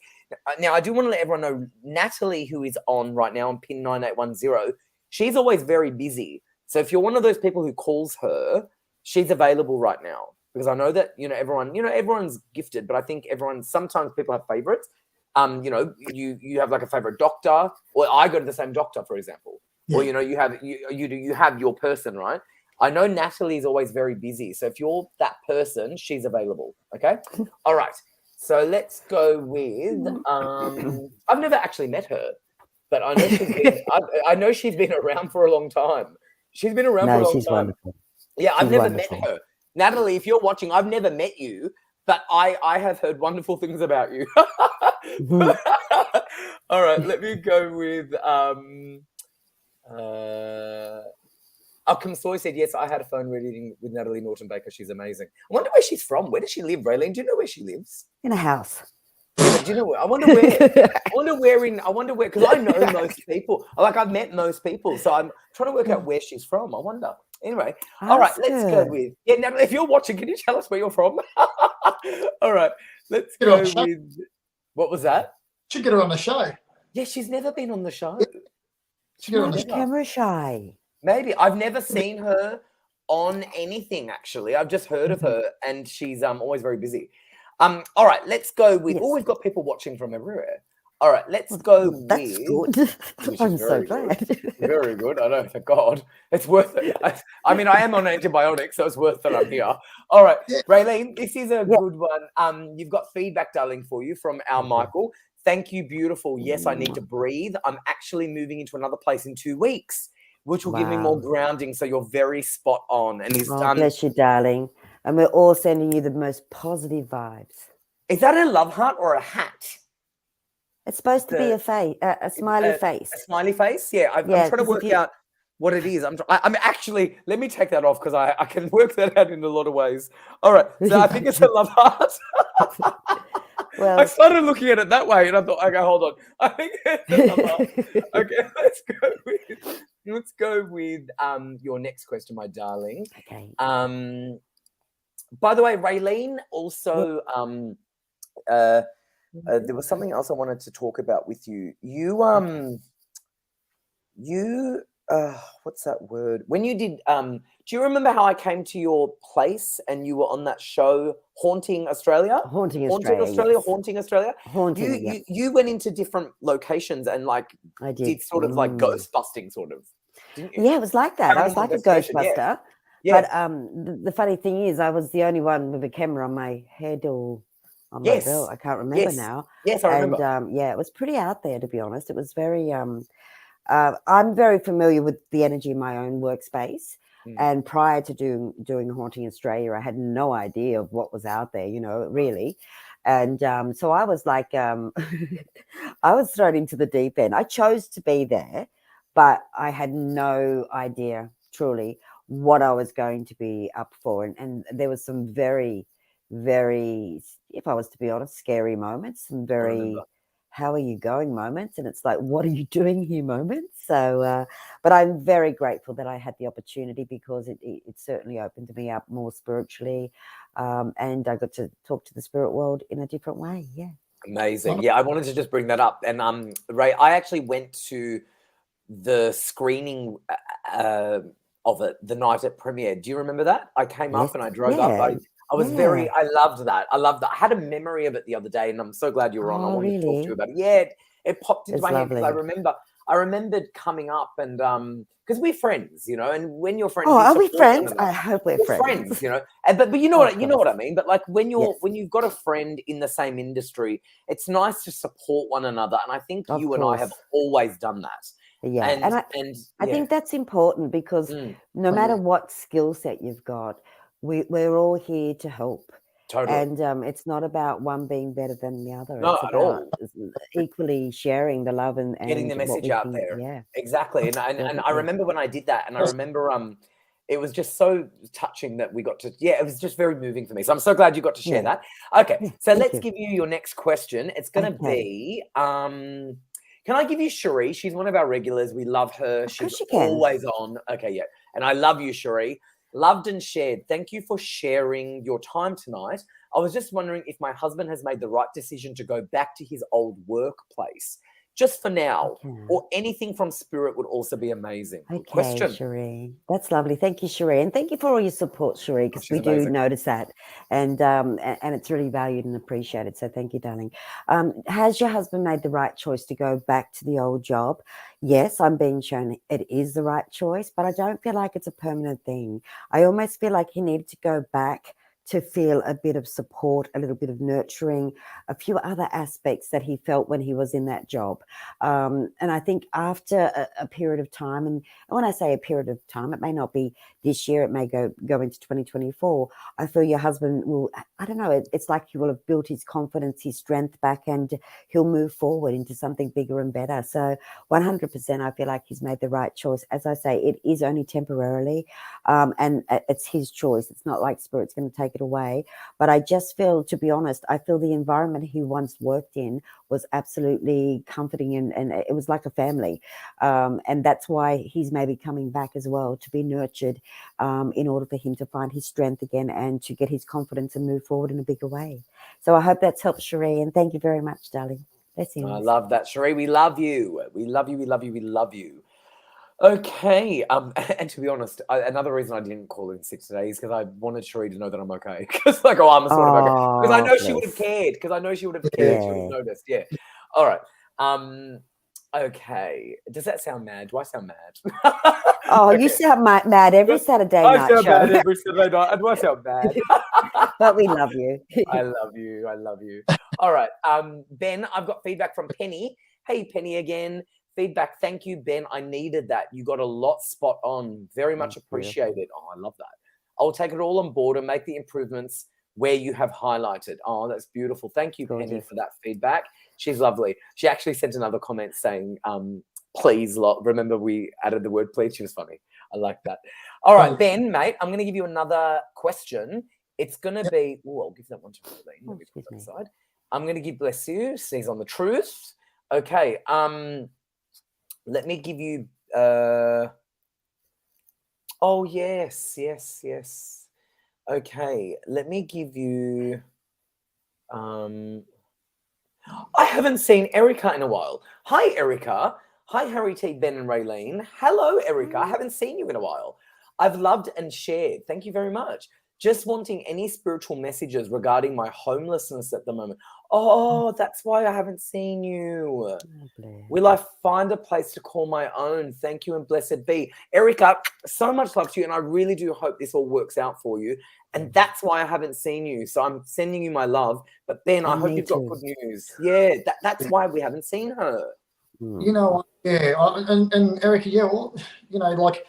Now, I do want to let everyone know Natalie, who is on right now on pin 9810, she's always very busy. So if you're one of those people who calls her, she's available right now, because I know that, everyone's gifted, but I think sometimes people have favorites. You have like a favorite doctor, or I go to the same doctor, for example, or you have your person, right? I know Natalie is always very busy, so if you're that person, she's available. Okay, all right. So let's go with. I've never actually met her, but I know I know she's been around for a long time. She's been around for a long she's time. Wonderful. Yeah, I've She's never wonderful. met her. Natalie, if you're watching, I've never met you, but I have heard wonderful things about you. All right, let me go with Kim Soy said, yes, I had a phone reading with Natalie Norton Baker. She's amazing. I wonder where she's from. Where does she live, Raylene? Do you know where she lives? In a house. Do you know where? I wonder where, because I know most people. Like, I've met most people, so I'm trying to work out where she's from. I wonder. Anyway, all right, let's go with, Natalie, if you're watching, can you tell us where you're from? All right, let's go with, what was that? Should get her on the show. Yeah, she's never been on the show. Should get her on the She's show. camera shy. Maybe. I've never seen her on anything, actually. I've just heard of her, and she's always very busy. All right, let's go with, we've got people watching from everywhere. All right, let's go That's with... good. Which I'm is so very glad. good. Very good. I know, thank God. It's worth it. I mean, I am on antibiotics, so it's worth that I'm here. All right, Raylene, this is a good one. You've got feedback, darling, for you from our Michael. Thank you, beautiful. Yes, I need to breathe. I'm actually moving into another place in 2 weeks, which will give me more grounding, so you're very spot on. And he's bless you, darling. And we're all sending you the most positive vibes. Is that a love heart or a hat? It's supposed to be a face, a smiley face. A smiley face? Yeah, I'm trying to work out what it is. I'm actually, let me take that off, because I can work that out in a lot of ways. All right, so I think it's a love heart. Well, I started looking at it that way, and I thought, okay, hold on. I think it's a love heart. Okay, let's go with your next question, my darling. Okay. By the way, Raylene also there was something else I wanted to talk about with you. What's that word? When you did, do you remember how I came to your place and you were on that show, Haunting Australia? Haunting Australia. You went into different locations and like I did sort of like ghost busting, sort of. Didn't you? Yeah, it was like that. I was like a Ghostbuster. Yeah. But the funny thing is, I was the only one with a camera on my head or on my belt. I can't remember now. Yes, I remember. And it was pretty out there, to be honest. It was very. I'm very familiar with the energy in my own workspace. And prior to doing Haunting Australia, I had no idea of what was out there, really. And so I was like, I was thrown into the deep end. I chose to be there, but I had no idea, truly, what I was going to be up for. And there was some very, very, if I was to be honest, scary moments, some very, how are you going moments? And it's like, what are you doing here moments? So, but I'm very grateful that I had the opportunity, because it certainly opened me up more spiritually. And I got to talk to the spirit world in a different way. Yeah. Amazing. Yeah, I wanted to just bring that up. And Ray, I actually went to the screening of it the night it premiered. Do you remember that? I came up and I drove up. I was I loved that. I had a memory of it the other day, and I'm so glad you were on. I wanted to talk to you about it. Yeah, it popped into my head, because I I remembered coming up and because we're friends, you know, and when you're friends, Oh, you are we support one friends? another. I hope we're We're friends. you know. But you know Of what you know what I course. mean. But like when Yes. you've got a friend in the same industry, it's nice to support one another. And I think Of you and I have course. always done that. Yeah. And I yeah, think that's important because no matter what skill set you've got, we're all here to help. totally. And it's not about one being better than the other. Not It's at about all. equally sharing the love and Getting the what message we out can. there. Yeah. Exactly. And I Definitely. remember when I did that, and I remember it was just so touching that we got to, it was just very moving for me. So I'm so glad you got to share that. Okay, Yeah, so thank let's you. give you your next question. It's going to Okay. be, can I give you Cherie? She's one of our regulars. We love her. Of course She's you can. always on. Okay, yeah. And I love you, Cherie. Loved and shared. Thank you for sharing your time tonight. I was just wondering if my husband has made the right decision to go back to his old workplace just for now, Okay. or anything from spirit would also be amazing. Good Okay, question. Cherie. That's lovely. Thank you, Cherie. And thank you for all your support, Cherie, because She's we do amazing. notice that. And it's really valued and appreciated. So thank you, darling. Has your husband made the right choice to go back to the old job? Yes, I'm being shown it is the right choice, but I don't feel like it's a permanent thing. I almost feel like he needed to go back to feel a bit of support, a little bit of nurturing, a few other aspects that he felt when he was in that job. And I think after a period of time, and when I say a period of time, it may not be this year, it may go into 2024. I feel your husband will, I don't know, it's like he will have built his confidence, his strength back, and he'll move forward into something bigger and better. So 100%, I feel like he's made the right choice. As I say, it is only temporarily, and it's his choice. It's not like Spirit's going to take it away. But I just feel, to be honest, I feel the environment he once worked in was absolutely comforting, and it was like a family. And that's why he's maybe coming back as well, to be nurtured, in order for him to find his strength again and to get his confidence and move forward in a bigger way. So I hope that's helped, Cherie, and thank you very much, darling. Blessings. I love that, Cherie. We love you. We love you. We love you. We love you. Okay. And to be honest, another reason I didn't call in sick today is because I wanted Cherie to know that I'm okay. Because like, I'm sort of okay. Because I know she would have cared. Because I know she would have cared. She would have noticed. Yeah. All right. Okay. Does that sound mad? Do I sound mad? Oh, okay. You sound mad every Saturday night. I sound mad every Saturday night. Do I sound mad? But we love you. I love you. I love you. All right. Ben, I've got feedback from Penny. Hey, Penny again. Feedback. Thank you, Ben. I needed that. You got a lot spot on. Very much appreciated. Oh, I love that. I'll take it all on board and make the improvements where you have highlighted. Oh, that's beautiful. Thank you, Penny, for that feedback. She's lovely. She actually sent another comment saying, please, remember we added the word please. She was funny. I like that. All right, Ben, mate, I'm going to give you another question. It's going to be, I'll give that one to Rayleen. Let me put that aside. I'm going to give, bless you, sneeze on the truth. Okay. Let me give you, oh, yes. Okay, let me give you, I haven't seen Erica in a while. Hi, Erica. Hi, Harry T, Ben and Rayleen. Hello, Erica. I haven't seen you in a while. I've loved and shared. Thank you very much. Just wanting any spiritual messages regarding my homelessness at the moment. Oh, that's why I haven't seen you. Will I find a place to call my own? Thank you and blessed be. Erica, so much love to you, and I really do hope this all works out for you. And that's why I haven't seen you. So I'm sending you my love. But Ben, I hope you've got good news. Yeah, that's why we haven't seen her. You know, yeah, and Erica, yeah, well, you know, like,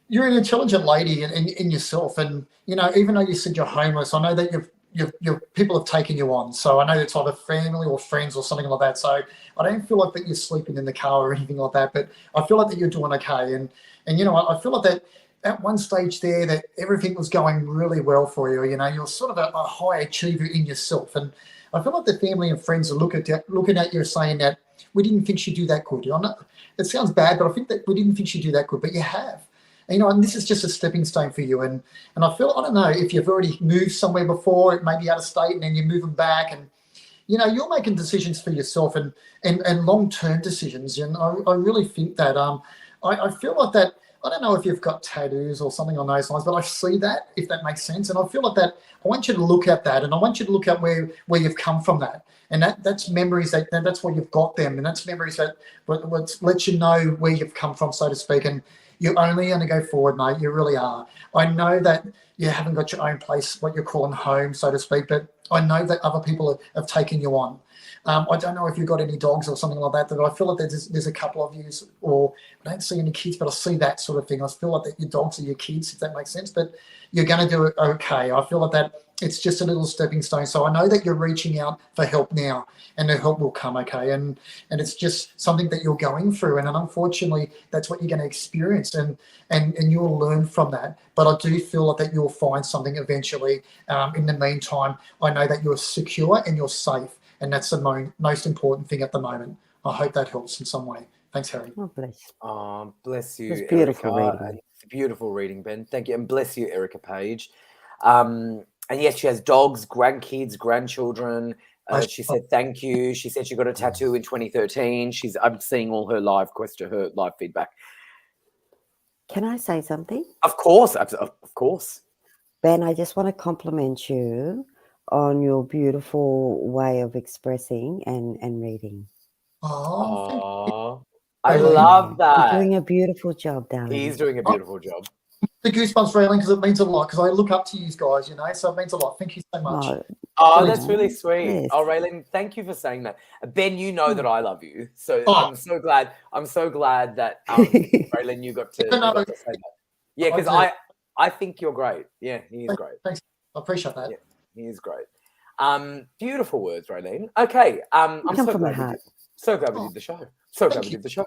you're an intelligent lady in yourself, and you know, even though you said you're homeless, I know that your people have taken you on. So I know it's either family or friends or something like that. So I don't feel like that you're sleeping in the car or anything like that. But I feel like that you're doing okay, and you know, I feel like that at one stage there that everything was going really well for you. You know, you're sort of a high achiever in yourself, and I feel like the family and friends are looking at you saying that we didn't think she'd do that good. It sounds bad, but I think that we didn't think she'd do that good, but you have. You know, and this is just a stepping stone for you. And I feel, I don't know if you've already moved somewhere before, maybe out of state, and then you're moving back, and you know, you're making decisions for yourself and long-term decisions. And I really think that I feel like that I don't know if you've got tattoos or something on those lines, but I see that, if that makes sense. And I feel like that, I want you to look at that, and I want you to look at where you've come from that. And that's memories that's where you've got them. And that's memories that lets you know where you've come from, so to speak. And you're only going to go forward, mate. You really are. I know that you haven't got your own place, what you're calling home, so to speak, but I know that other people have taken you on. I don't know if you've got any dogs or something like that, but I feel like there's a couple of you, or I don't see any kids, but I see that sort of thing. I feel like that your dogs are your kids, if that makes sense, but you're going to do it okay. I feel like that it's just a little stepping stone. So I know that you're reaching out for help now, and the help will come, okay? And it's just something that you're going through, and unfortunately, that's what you're going to experience, and you'll learn from that. But I do feel like that you'll find something eventually. In the meantime, I know that you're secure and you're safe. And that's the most important thing at the moment. I hope that helps in some way. Thanks, Harry. Oh, bless. Bless you, It's beautiful Erica. reading. It's a beautiful reading, Ben. Thank you. And bless you, Erica Page. And yes, she has dogs, grandkids, grandchildren. She said thank you. She said she got a tattoo in 2013. I'm seeing all her live feedback. Can I say something? Of course, of course. Ben, I just want to compliment you on your beautiful way of expressing and reading. Oh, I love that. You're doing a beautiful job, darling. He's doing a beautiful job. The goosebumps, Rayleen, because it means a lot, because I look up to you guys, so it means a lot. Thank you so much. Oh, that's really sweet. Yes. Oh, Rayleen, thank you for saying that. Ben, you know that I love you. So I'm so glad that Rayleen, you got to say that. Yeah, because I think you're great. Yeah, he is great. Thanks. I appreciate that. Yeah, he is great. Beautiful words, Rayleen. Okay. I'm so glad we did the show. So glad we did the show.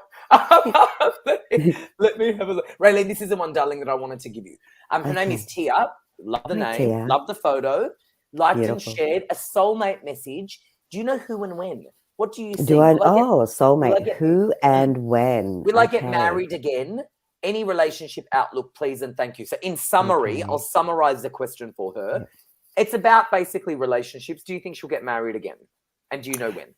let me have a look. Rayleen, this is the one, darling, that I wanted to give you. Her name is Tia. Love the name. Tia. Love the photo. Liked and shared a soulmate message. Do you know who and when? What do you see? Soulmate. Who and when? Will I get married again? Any relationship outlook, please and thank you. So in summary, I'll summarize the question for her. Yeah. It's about basically relationships. Do you think she'll get married again? And do you know when?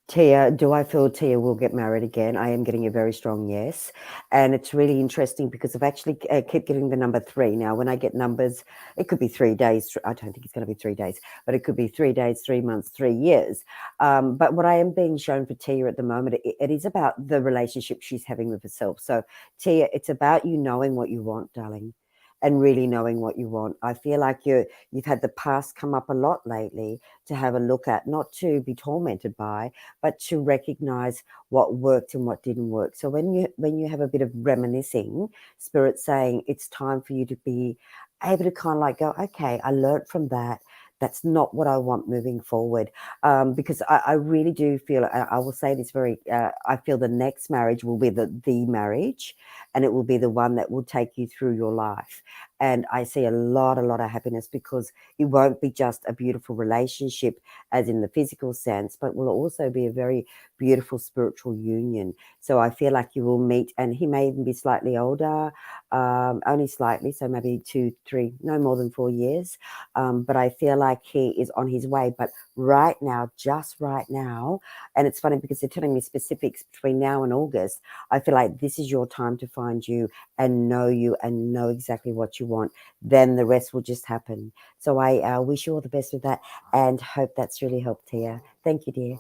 Tia, do I feel Tia will get married again? I am getting a very strong yes. And it's really interesting because I've actually kept getting the number 3. Now, when I get numbers, it could be 3 days. I don't think it's going to be 3 days, but it could be 3 days, 3 months, 3 years. But what I am being shown for Tia at the moment, it is about the relationship she's having with herself. So, Tia, it's about you knowing what you want, darling. And really knowing what you want. I feel like you've had the past come up a lot lately to have a look at, not to be tormented by, but to recognize what worked and what didn't work. So when you have a bit of reminiscing, Spirit saying it's time for you to be able to kind of like go, okay, I learned from that. That's not what I want moving forward. Because I really do feel, I will say this I feel the next marriage will be the marriage, and it will be the one that will take you through your life. And I see a lot of happiness because it won't be just a beautiful relationship as in the physical sense, but will also be a very beautiful spiritual union. So I feel like you will meet, and he may even be slightly older, only slightly, so maybe 2, 3, no more than 4 years. But I feel like he is on his way. But right now, just right now, and it's funny because they're telling me specifics between now and August, I feel like this is your time to find you and know exactly what you want. Then the rest will just happen. So I wish you all the best with that and hope that's really helped, Tia. Thank you, dear.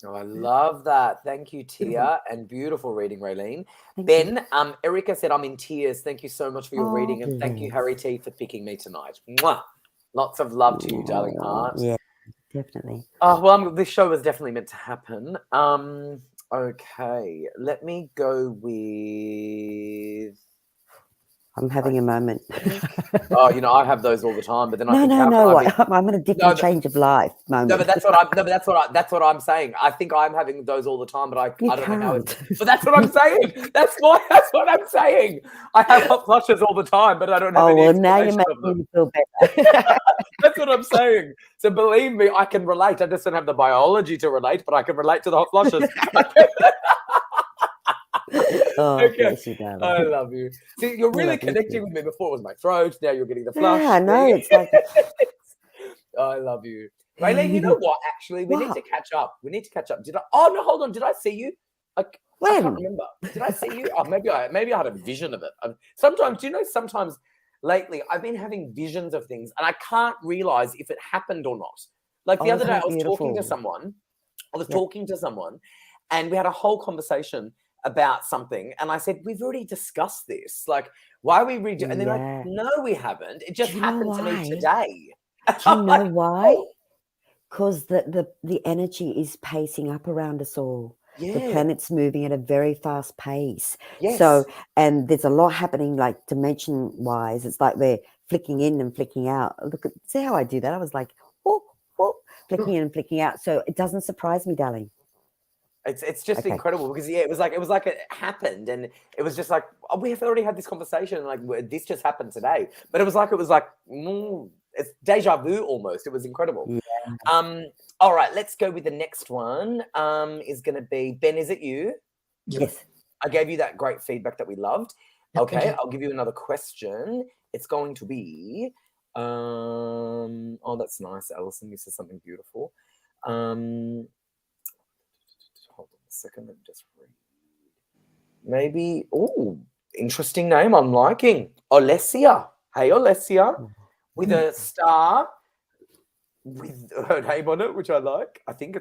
Oh, I love that. Thank you, Tia, and beautiful reading, Rayleen. Ben, Erica said, I'm in tears. Thank you so much for your reading, and thank you, Harry T, for picking me tonight. Mwah! Lots of love to you, darling heart. Yeah, definitely. Well, this show was definitely meant to happen. Okay, let me go with... I'm having a moment. I have those all the time, but then I'm in a different change of life moment. No, but that's what I'm saying. I think I'm having those all the time, but I don't know how. But that's what I'm saying. That's what I'm saying. I have hot flushes all the time, but I don't have any. Now you're making me feel better. That's what I'm saying. So believe me, I can relate. I just don't have the biology to relate, but I can relate to the hot flushes. Okay. I love you. See, you're really connecting with me. Before it was my throat. Now you're getting the flush. Yeah, I know. It's like... I love you. Rayleen, you know what? Actually, we need to catch up. Oh, no, hold on. Did I see you? Like, I can't When? remember. Did I see you? Oh, maybe I had a vision of it. Sometimes, do you know, sometimes lately I've been having visions of things and I can't realize if it happened or not. Like the Oh, other isn't day, I that was talking to beautiful? someone. I was Yep. talking to someone and we had a whole conversation about something. And I said, we've already discussed this. Like, why are we redoing? And they're like, Yeah. no, we haven't. It just Do you know happened to me why? today. Do you I'm know like, why? oh, Because the energy is pacing up around us all. The yeah, planet's moving at a very fast pace. So, yes. and there's a lot happening, like dimension wise. It's like we're flicking in and flicking out. Look at, see how I do that? I was like, oh, oh, flicking in and flicking out. So it doesn't surprise me, darling. It's just Okay. incredible because it was like it happened and it was just like, oh, we have already had this conversation and like this just happened today. But it was like it's deja vu almost. It was incredible. Yeah. All right, let's go with the next one. Is going to be Ben. Is it you? Yep. Yes. I gave you that great feedback that we loved. Yep, thank Okay, you. I'll give you another question. It's going to be, oh, that's nice, Alison. You said something beautiful. Hold on a second. Let me just read. Maybe, oh, interesting name. I'm liking Olesia. Hey, Olesia, with a star with her name on it, which I like. I think,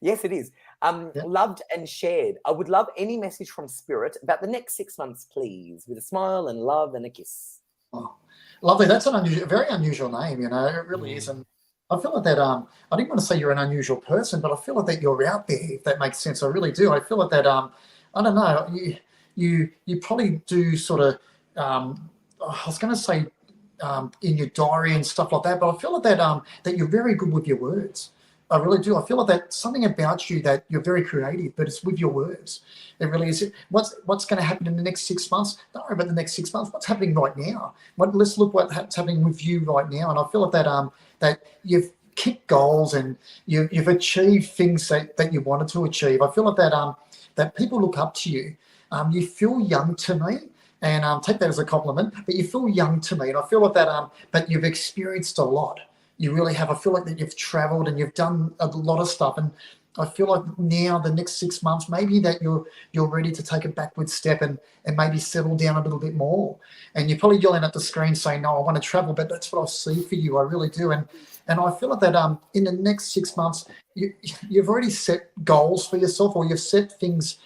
yes, it is. Yeah. Loved and shared. I would love any message from Spirit about the next 6 months, please, with a smile and love and a kiss. Oh, lovely. That's a very unusual name. You know, it really is. And I feel like that. I didn't want to say you're an unusual person, but I feel like that you're out there. If that makes sense, I really do. I feel like that. I don't know. You probably do sort of. I was going to say in your diary and stuff like that, but I feel like that that you're very good with your words. I really do. I feel like that something about you that you're very creative, but it's with your words. It really is. What's going to happen in the next 6 months? Don't worry about the next 6 months. What's happening right now? Let's look what's happening with you right now. And I feel like that that you've kicked goals and you've achieved things that you wanted to achieve. I feel like that that people look up to you. You feel young to me. And take that as a compliment, but you feel young to me, and I feel like that. But you've experienced a lot. You really have. I feel like that you've travelled and you've done a lot of stuff, and I feel like now the next 6 months, maybe that you're ready to take a backward step and maybe settle down a little bit more. And you're probably yelling at the screen saying, "No, I want to travel," but that's what I see for you. I really do, and I feel like that. In the next 6 months, you've already set goals for yourself, or you've set things.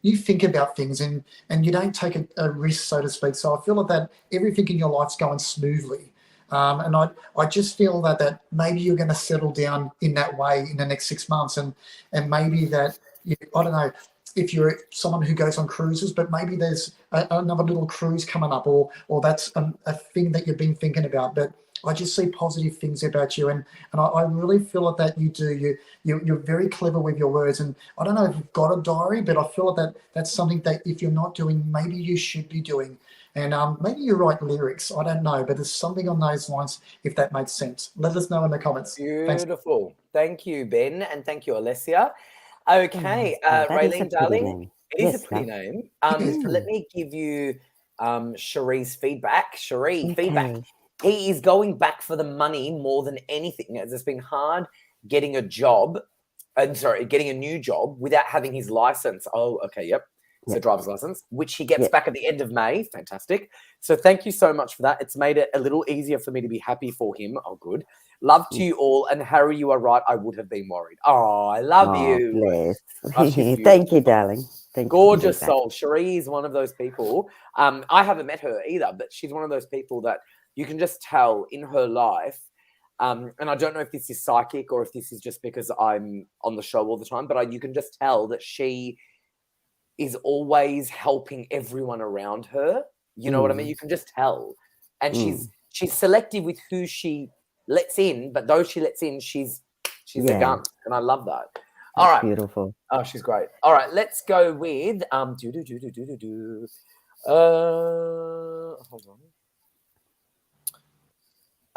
You think about things and you don't take a risk, so to speak. So I feel like that everything in your life's going smoothly. And I just feel that maybe you're going to settle down in that way in the next 6 months. And maybe that, I don't know if you're someone who goes on cruises, but maybe there's another little cruise coming up or that's a thing that you've been thinking about. But I just see positive things about you, and I really feel like that you do. You're very clever with your words, and I don't know if you've got a diary, but I feel like that's something that if you're not doing, maybe you should be doing. And maybe you write lyrics. I don't know, but there's something on those lines, if that makes sense. Let us know in the comments. Thanks. Beautiful. Thank you, Ben, and thank you, Alessia. Okay, Oh, that is a Raylene, pretty darling, name. it is a Yes, pretty love. name. Yes, Let me give you Cherie's feedback. Cherie, feedback. Okay. He is going back for the money more than anything, as it's been hard getting a job. Getting a new job without having his license. Oh, okay, yep. So Yep. driver's license, which he gets Yep. back at the end of May. Fantastic. So thank you so much for that. It's made it a little easier for me to be happy for him. Oh, good. Love to you all. And Harry, you are right. I would have been worried. Oh, I love Oh, you. bless. Oh, she's beautiful. Thank you, darling. Thank you. Gorgeous soul. Cherie is one of those people. I haven't met her either, but she's one of those people that you can just tell in her life. And I don't know if this is psychic or if this is just because I'm on the show all the time, but you can just tell that she is always helping everyone around her. You know what I mean? You can just tell. And she's selective with who she lets in, but those she lets in, she's a gun. And I love that. All right. Beautiful. Oh, she's great. All right, let's go with hold on.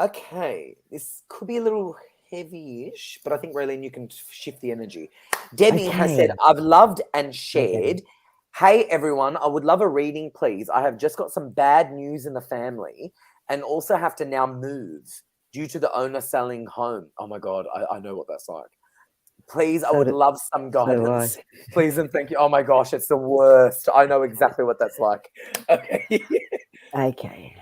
Okay, this could be a little heavy-ish, but I think, Raylene, you can shift the energy. Debbie has said, I've loved and shared. Hey, everyone, I would love a reading, please. I have just got some bad news in the family and also have to now move due to the owner selling home. Oh, my God, I know what that's like. Please, I So would do- love some do I. guidance. Please and thank you. Oh my gosh, it's the worst. I know exactly what that's like. Okay. Okay.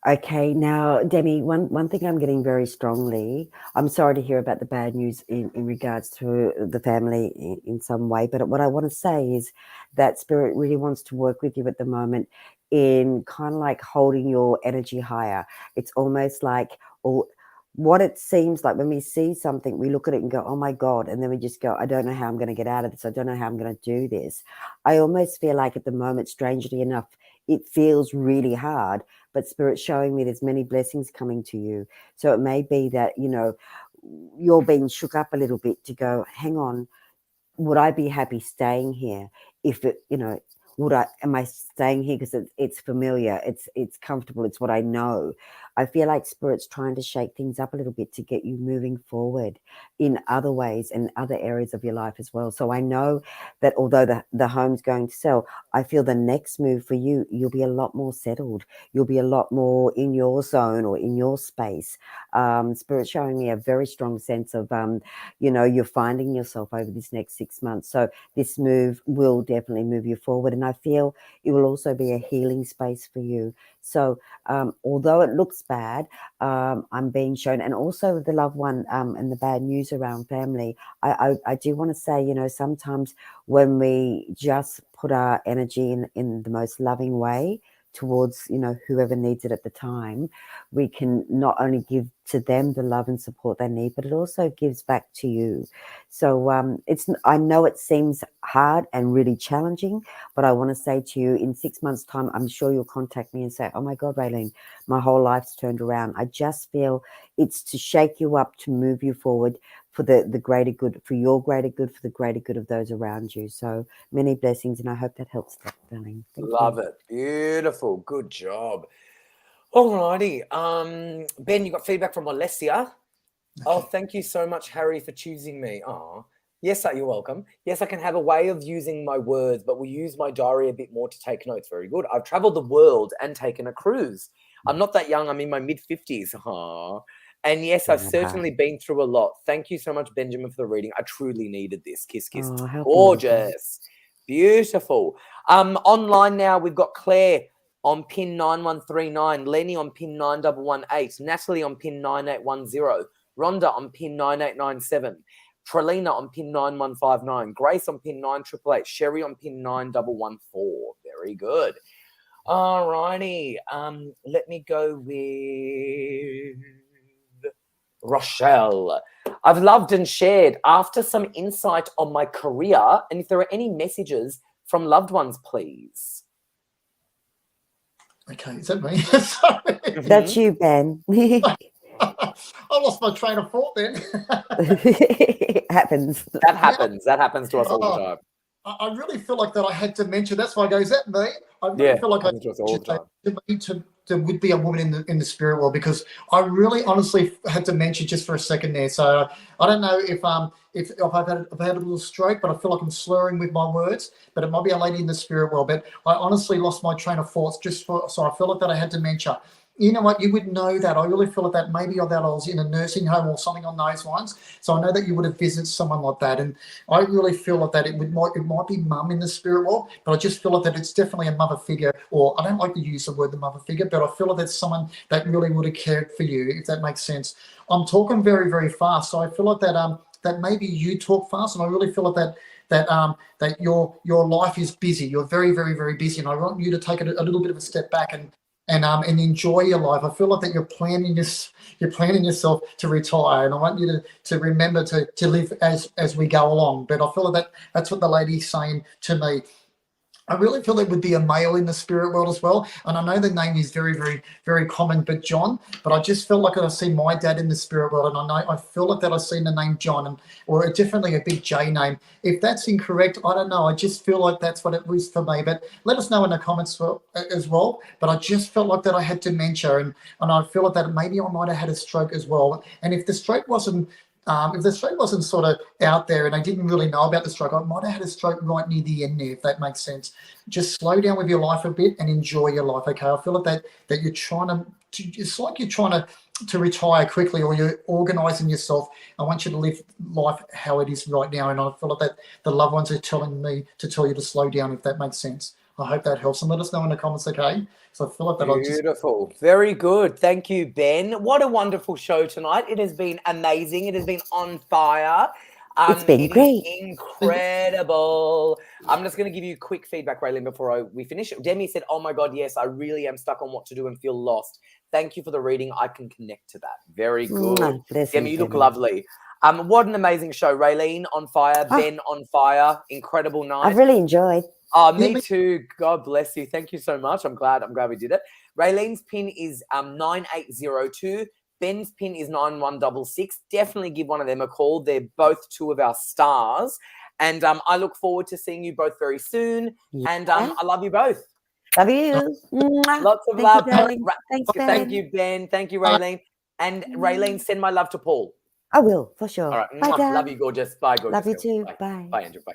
Okay, now, Demi, one thing I'm getting very strongly, I'm sorry to hear about the bad news in regards to the family in some way, but what I want to say is that Spirit really wants to work with you at the moment in kind of like holding your energy higher. It's almost like, or what it seems like when we see something, we look at it and go, oh my God, and then we just go, I don't know how I'm going to get out of this. I don't know how I'm going to do this. I almost feel like at the moment, strangely enough, it feels really hard, but Spirit's showing me there's many blessings coming to you. So it may be that, you know, you're being shook up a little bit to go, hang on, would I be happy staying here if it, you know, am I staying here because it's familiar, it's comfortable, it's what I know. I feel like Spirit's trying to shake things up a little bit to get you moving forward in other ways and other areas of your life as well. So I know that although the home's going to sell, I feel the next move for you, you'll be a lot more settled. You'll be a lot more in your zone or in your space. Spirit's showing me a very strong sense of, you know, you're finding yourself over this next 6 months. So this move will definitely move you forward. And I feel it will also be a healing space for you. So although it looks bad, I'm being shown, and also the loved one and the bad news around family, I do want to say, you know, sometimes when we just put our energy in the most loving way towards, you know, whoever needs it at the time, we can not only give to them the love and support they need, but it also gives back to you. So I know it seems hard and really challenging, but I want to say to you, in 6 months' time, I'm sure you'll contact me and say, oh my God, Rayleen, my whole life's turned around. I just feel it's to shake you up, to move you forward for the greater good, for your greater good, for the greater good of those around you. So many blessings, and I hope that helps, darling. Love it. Beautiful. Good job. Alrighty. Ben, you got feedback from Alessia. Oh, thank you so much, Harry, for choosing me. Oh, yes, you're welcome. Yes, I can have a way of using my words, but we use my diary a bit more to take notes. Very good. I've traveled the world and taken a cruise. I'm not that young. I'm in my mid-50s. And yes, I've certainly been through a lot. Thank you so much, Benjamin, for the reading. I truly needed this. Kiss, kiss. Oh, how gorgeous. Beautiful. Online now, we've got Claire on pin 9139, Lenny on pin 9118, Natalie on pin 9810, Rhonda on pin 9897, Trelina on pin 9159, Grace on pin 9888, Sherry on pin 9114. Very good. All righty. Let me go with Rochelle. I've loved and shared after some insight on my career, and if there are any messages from loved ones, please. Okay, is that me? Sorry. That's you, Ben. I lost my train of thought then. It happens. That happens. That happens to us all the time. I really feel like that I had dementia. That's why I go, is that me? I really feel like happens to us all the time. There would be a woman in the spirit world, because I really honestly had dementia just for a second there. So I don't know if I've had a little stroke, but I feel like I'm slurring with my words. But it might be a lady in the spirit world. But I honestly lost my train of thoughts so I feel like that I had dementia. You know what? You would know that. I really feel like that maybe that I was in a nursing home or something on those lines. So I know that you would have visited someone like that. And I really feel like that it might be mum in the spirit world, but I just feel like that it's definitely a mother figure, or I don't like to use the word the mother figure, but I feel like that's someone that really would have cared for you, if that makes sense. I'm talking very, very fast. So I feel like that maybe you talk fast, and I really feel like that your life is busy. You're very, very, very busy. And I want you to take a little bit of a step back and enjoy your life. I feel like that you're planning yourself to retire, and I want you to remember to live as we go along. But I feel like that's what the lady's saying to me. I really feel there would be a male in the spirit world as well. And I know the name is very, very, very common, but John, but I just felt like I see my dad in the spirit world. And I feel like that I've seen the name John, or definitely a big J name. If that's incorrect, I don't know. I just feel like that's what it was for me. But let us know in the comments as well. But I just felt like that I had dementia, and I feel like that maybe I might have had a stroke as well. And if the stroke wasn't sort of out there and I didn't really know about the stroke, I might have had a stroke right near the end there, if that makes sense. Just slow down with your life a bit and enjoy your life, okay? I feel like that you're trying to, it's like you're trying to to retire quickly, or you're organising yourself. I want you to live life how it is right now. And I feel like that the loved ones are telling me to tell you to slow down, if that makes sense. I hope that helps. And let us know in the comments, okay? So I feel like that. Beautiful. Very good. Thank you, Ben. What a wonderful show tonight. It has been amazing. It has been on fire. It's been it great. Is incredible. I'm just going to give you quick feedback, Rayleen, before we finish. Demi said, oh my God, yes, I really am stuck on what to do and feel lost. Thank you for the reading. I can connect to that. Very good. Demi, you look lovely. What an amazing show. Raylene on fire, Ben on fire. Incredible night. I've really enjoyed. Oh, me too. God bless you. Thank you so much. I'm glad we did it. Raylene's pin is 9802. Ben's pin is 9166. Definitely give one of them a call. They're both two of our stars. And I look forward to seeing you both very soon. Yeah. And I love you both. Love you. Lots of Thank love. You, Thanks, Ben. Thank you, Ben. Thank you, Raylene. And Raylene, send my love to Paul. I will, for sure. All right. Bye, love you, gorgeous. Bye, gorgeous. Love you too. Bye. Bye, Andrew. Bye.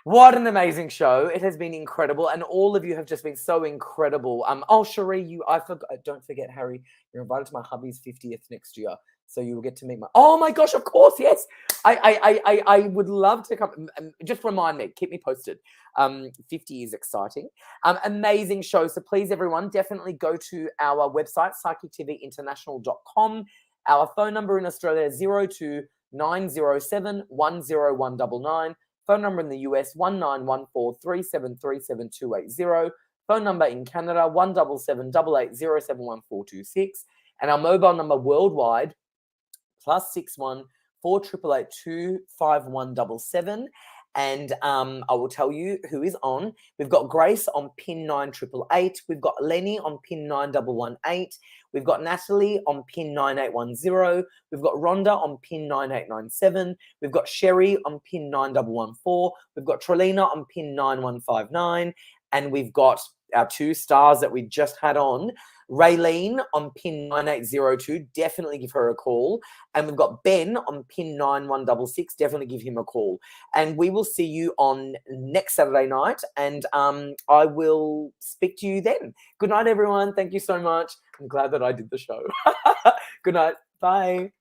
What an amazing show. It has been incredible. And all of you have just been so incredible. Oh, Cherie, don't forget, Harry, you're invited to my hubby's 50th next year. So you will get to meet oh my gosh, of course, yes. I would love to come. Just remind me, keep me posted. 50 is exciting. Amazing show. So please, everyone, definitely go to our website, psychictvinternational.com. Our phone number in Australia is 02 907 10199. Phone number in the US, 191437378280. Phone number in Canada, 17788071426. And our mobile number worldwide, +61 4882 5177. And I will tell you who is on. We've got Grace on pin 9888. We've got Lenny on pin 9118. We've got Natalie on pin 9810. We've got Rhonda on pin 9897. We've got Sherry on pin 9114. We've got Trelina on pin 9159. And we've got our two stars that we just had on, Raylene on pin 9802. Definitely give her a call. And we've got Ben on pin 9166. Definitely give him a call. And we will see you on next Saturday night. And I will speak to you then. Good night, everyone. Thank you so much. I'm glad that I did the show. Good night. Bye.